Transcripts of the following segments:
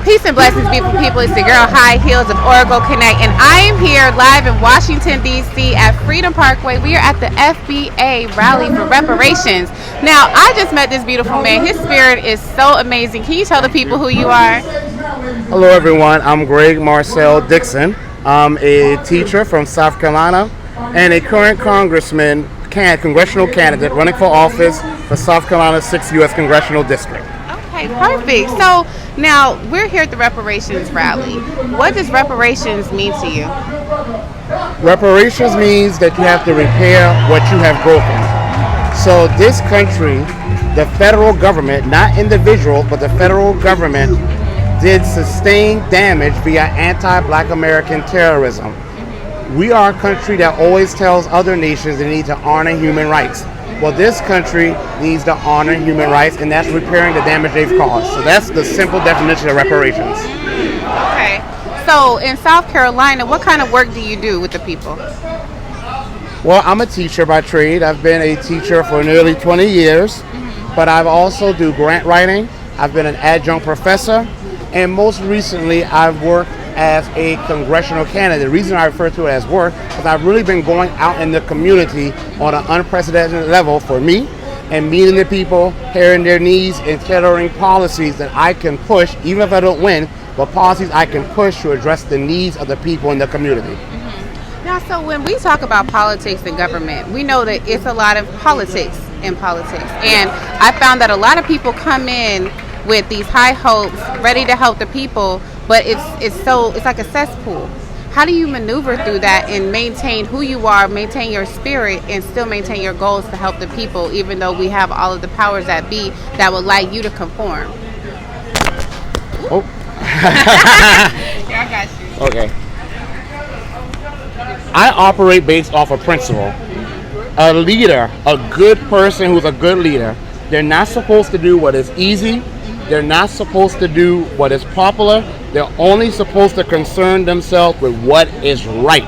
Peace and blessings, beautiful people. It's the girl High Heels of Oracle Connect, and I am here live in Washington, D.C. at Freedom Parkway. We are at the FBA rally for reparations. Now, I just met this beautiful man. His spirit is so amazing. Can you tell the people who you are? Hello, everyone. I'm Greg Marcel Dixon. I'm a teacher from South Carolina and a current congressional candidate running for office for South Carolina's 6th U.S. Congressional District. Okay, perfect. So now we're here at the reparations rally. What does reparations mean to you? Reparations means that you have to repair what you have broken. So this country, the federal government, not individual, but the federal government did sustained damage via anti-Black American terrorism. We are a country that always tells other nations they need to honor human rights. Well, this country needs to honor human rights, and that's repairing the damage they've caused. So that's the simple definition of reparations. Okay. So in South Carolina, what kind of work do you do with the people? Well, I'm a teacher by trade. I've been a teacher for nearly 20 years, but I've also do grant writing. I've been an adjunct professor, and most recently I've worked as a congressional candidate. The reason I refer to it as work is I've really been going out in the community on an unprecedented level for me and meeting the people, hearing their needs, and tailoring policies that I can push, even if I don't win, but policies I can push to address the needs of the people in the community. Now, so when we talk about politics and government, we know that it's a lot of politics in politics. And I found that a lot of people come in with these high hopes, ready to help the people, but it's like a cesspool. How do you maneuver through that and maintain who you are, maintain your spirit, and still maintain your goals to help the people, even though we have all of the powers that be that would like you to conform? Oh. Yeah, I got you. Okay. I operate based off a principle. A leader, a good person who's a good leader, they're not supposed to do what is easy. They're not supposed to do what is popular. They're only supposed to concern themselves with what is right.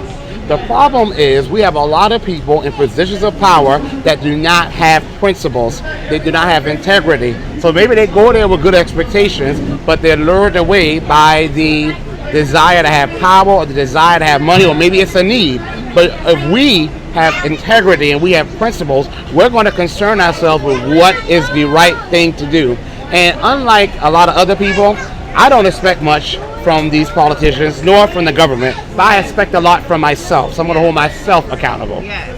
The problem is we have a lot of people in positions of power that do not have principles. They do not have integrity. So maybe they go there with good expectations, but they're lured away by the desire to have power or the desire to have money, or maybe it's a need. But if we have integrity and we have principles, we're going to concern ourselves with what is the right thing to do. And unlike a lot of other people, I don't expect much from these politicians, nor from the government, but I expect a lot from myself. So I'm going to hold myself accountable. Yes,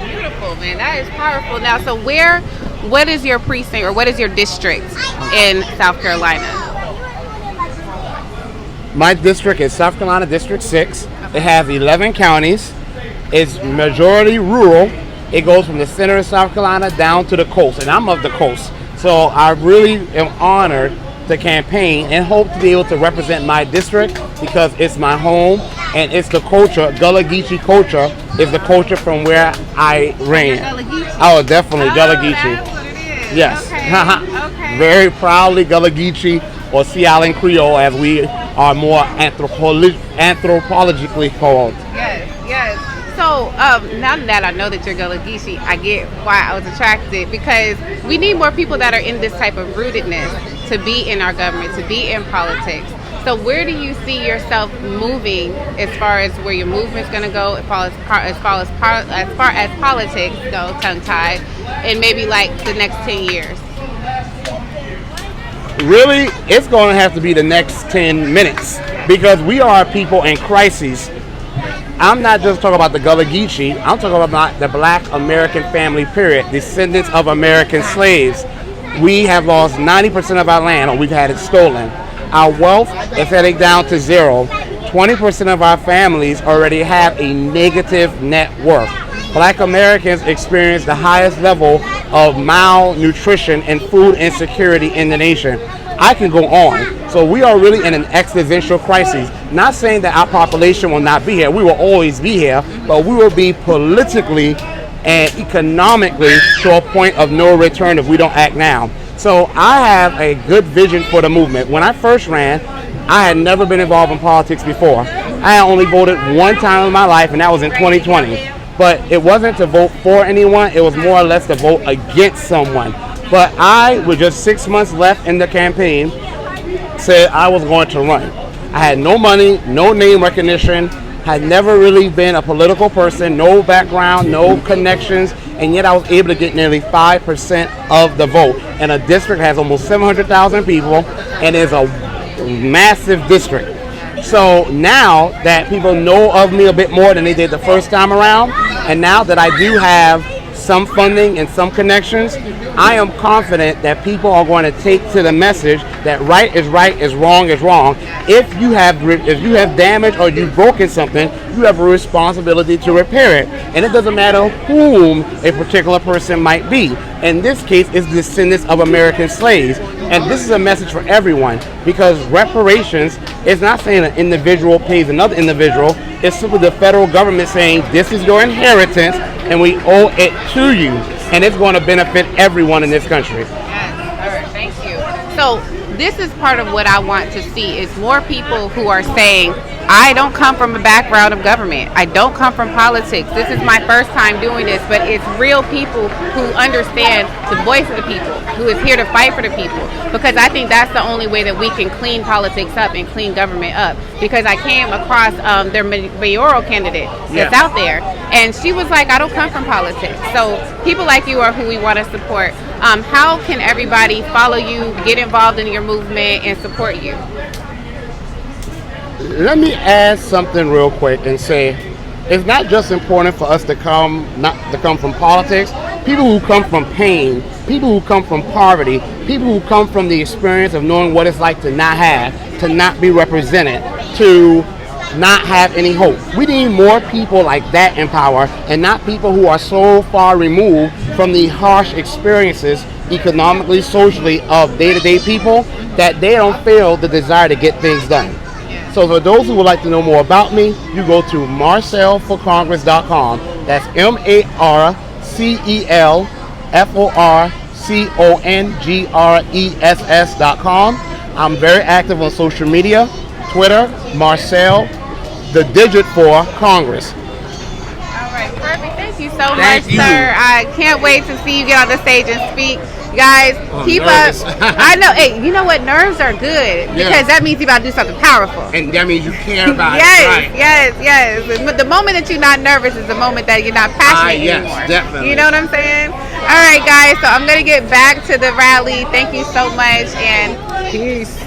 beautiful, man. That is powerful. Now, so what is your precinct, or what is your district in South Carolina? My district is South Carolina District 6. It has 11 counties. It's majority rural. It goes from the center of South Carolina down to the coast, and I'm of the coast. So I really am honored to campaign and hope to be able to represent my district because it's my home and it's the culture. Gullah Geechee culture is the culture from where I ran. Oh, definitely Gullah Geechee. That's what it is. Yes. Okay. Very proudly Gullah Geechee, or Sea Island Creole as we are more anthropologically called. Yes. So now that I know that you're Gullah Geechee, I get why I was attracted, because we need more people that are in this type of rootedness to be in our government, to be in politics. So where do you see yourself moving as far as where your movement's going to go, as far as politics go, tongue-tied, in maybe like the next 10 years? Really, it's going to have to be the next 10 minutes because we are people in crises. I'm not just talking about the Gullah Geechee. I'm talking about the Black American family, period, descendants of American slaves. We have lost 90% of our land, or we've had it stolen. Our wealth is heading down to zero. 20% of our families already have a negative net worth. Black Americans experience the highest level of malnutrition and food insecurity in the nation. I can go on. So we are really in an existential crisis. Not saying that our population will not be here. We will always be here, but we will be politically and economically to a point of no return if we don't act now. So I have a good vision for the movement. When I first ran, I had never been involved in politics before. I had only voted one time in my life, and that was in 2020. But it wasn't to vote for anyone. It was more or less to vote against someone. But I, with just 6 months left in the campaign, said I was going to run. I had no money, no name recognition, had never really been a political person, no background, no connections, and yet I was able to get nearly 5% of the vote. And a district has almost 700,000 people and is a massive district. So now that people know of me a bit more than they did the first time around, and now that I do have some funding and some connections, I am confident that people are going to take to the message that right is wrong is wrong. If you have damage or you've broken something, you have a responsibility to repair it. And it doesn't matter whom a particular person might be. In this case, it's descendants of American slaves. And this is a message for everyone, because reparations is not saying an individual pays another individual. It's simply the federal government saying this is your inheritance and we owe it to you. And it's going to benefit everyone in this country. Yes, all right, thank you. So this is part of what I want to see is more people who are saying, I don't come from a background of government. I don't come from politics. This is my first time doing this, but it's real people who understand the voice of the people, who is here to fight for the people. Because I think that's the only way that we can clean politics up and clean government up. Because I came across their mayoral candidate that's out there, and she was like, I don't come from politics. So people like you are who we want to support. How can everybody follow you, get involved in your movement, and support you? Let me add something real quick and say, it's not just important for us to come from politics. People who come from pain, people who come from poverty, people who come from the experience of knowing what it's like to not have, to not be represented, to not have any hope. We need more people like that in power, and not people who are so far removed from the harsh experiences economically, socially of day-to-day people that they don't feel the desire to get things done. So for those who would like to know more about me, you go to marcelforcongress.com. That's MarcelForcongress.com. I'm very active on social media, Twitter, Marcel, the digit for Congress. All right, perfect. Thank you so much, sir. I can't wait to see you get on the stage and speak. Guys, keep up. I know. Hey, you know what? Nerves are good because that means you about to do something powerful. And that means you care about yes, it. Right. Yes. The moment that you're not nervous is the moment that you're not passionate anymore. Definitely. You know what I'm saying? All right, guys. So I'm going to get back to the rally. Thank you so much, and peace.